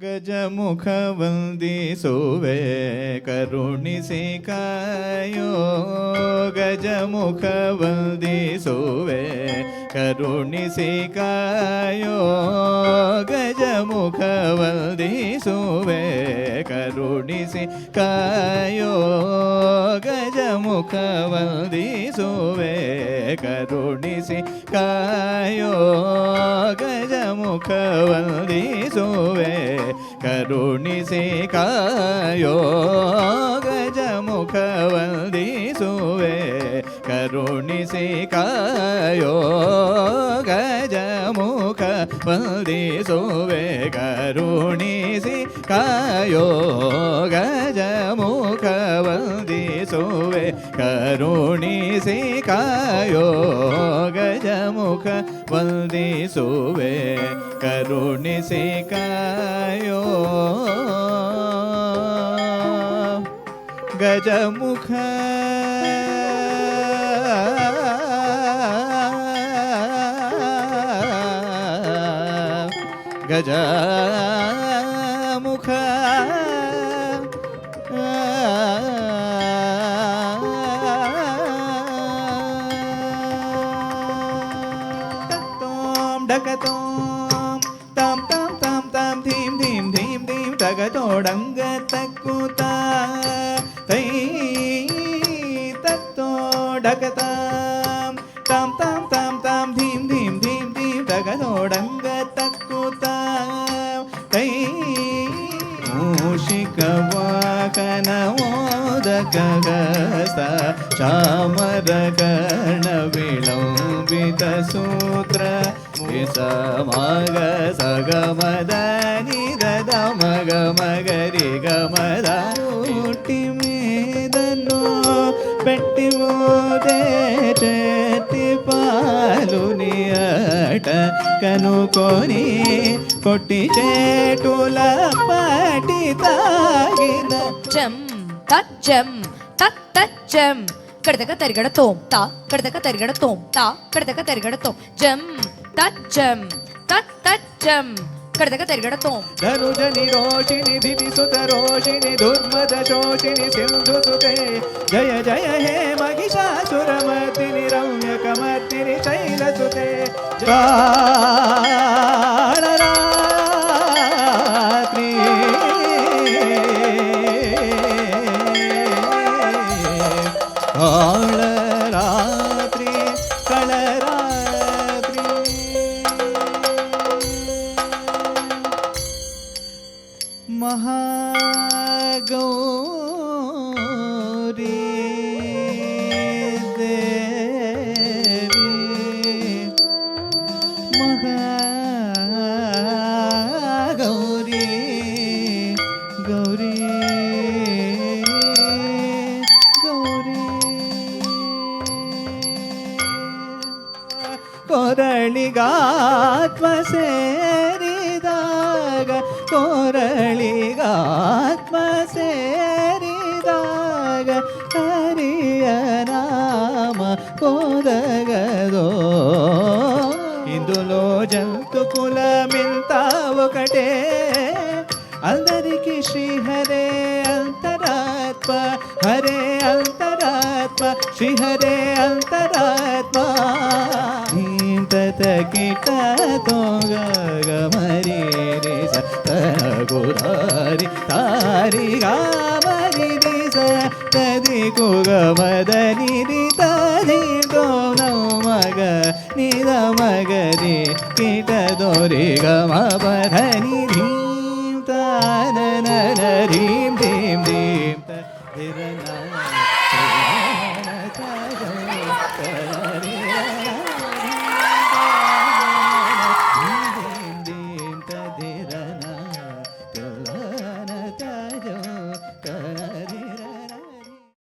ಗಜಮುಖ ವಂದಿಸುವೆ ಕರುಣಿಸಿ ಕಾಯೋ, ಗಜಮುಖ ವಂದಿಸುವೆ ಕರುಣಿಸಿ ಕಾಯೋ, ಗಜಮುಖ ವಂದಿಸುವೆ ಕರುಣಿಸಿ ಕಾಯೋ, ಗಜಮುಖ ವಂದಿಸುವೆ ಕರುಣಿಸಿ ಕಾಯೋ, ಗಜಮುಖ ವಂದಿಸುವೆ ಕರುಣಿಸಿ ಕಾಯೋ, ಗಜಮುಖ ವಂದಿಸುವೆ ಕರುಣಿಸಿ ಕಾಯೋ, ಗಜಮುಖ ವಂದಿಸುವೆ ಕರುಣಿಸಿ ಕಾಯೋ, ಗಜಮುಖ ವಂದಿಸುವೆ ಕರುಣಿಸಿ ಕಾಯೋ, ಗಜಮುಖ ವಂದಿಸುವೆ ಕರುಣಿಸಿ ಕಾಯೋ, ಗಜಮುಖ ಗಜಮುಖ ಡಕತೋಂ ತಾಂ ತಾಂ ತಾಂ ತಾಂ ಧೀಂ ಧೀಂ ಧೀಂ ಧೀಂ ಡಗತೋಡಂಗ ತಕ್ಕುತ ತೈ ತತ್ತೋ ಡಕತಾಂ ತಾಂ ತಾಂ ತಾಂ ತಾಂ ಧೀಂ ಧೀಂ ಧೀಂ ಧೀಂ ಡಗತೋಡಂಗ ತಕ್ಕುತ ತೈ ಮೂಷಿಕ ವಾಹನ ಮೋದಕ ಗಸ್ತ ಚಾಮರ ಕರ್ಣ ವಿಳಂಬಿತ ಸೂತ್ರ ವಿಸಮಗ ಸಗಮದ ನಿರದ ಮಗ ಮಗರಿ ಗಮದ ಹುಟ್ಟಿ ಮೇದನ್ನು పెట్టి మోదే చేతి పాలు నియట కనుకొని కొట్టి చేటుల పాటి తాగిన జం తచ్చం తచ్చం కడదక తరిగడ తోం తా కడదక తరిగడ తోం తా కడదక తరిగడ తోం జం తచ్చం తచ్చం కడదక తరిగడ తోం ధనుజని రోషిణి దివి సుత రోషిణి దుర్మద శోషిణి సింధు సుతే జయ జయ హే మహిషాసురమర్దిని రమ్యకమర్దిని శైలసుతే కాళరాత్రి కాళరాత్రి కళరాత్రి మహాగౌరీ దేవి మహాగౌరీ గౌరీ గౌరీ ಕೊರಳಿಗಾತ್ಮ ಸೇರಿದಾಗ ಕೊರಳಿಗಾತ್ಮ ಸೇರಿದಾಗ ಹರಿಯ ನಾಮ ಕೋದಗದೋ ఇందులో జంతు కులమింత ఒకటే అందరికి శ్రీహరే అంతరాత్మ హరే అంతరాత్మ శ్రీహరే అంతరాత్మ తత కిట తోగమరి రే సగురారి తారి గామరి రే సది కుగమదని రి తది దో నమగ నిద మగరి కిట దోరి గమ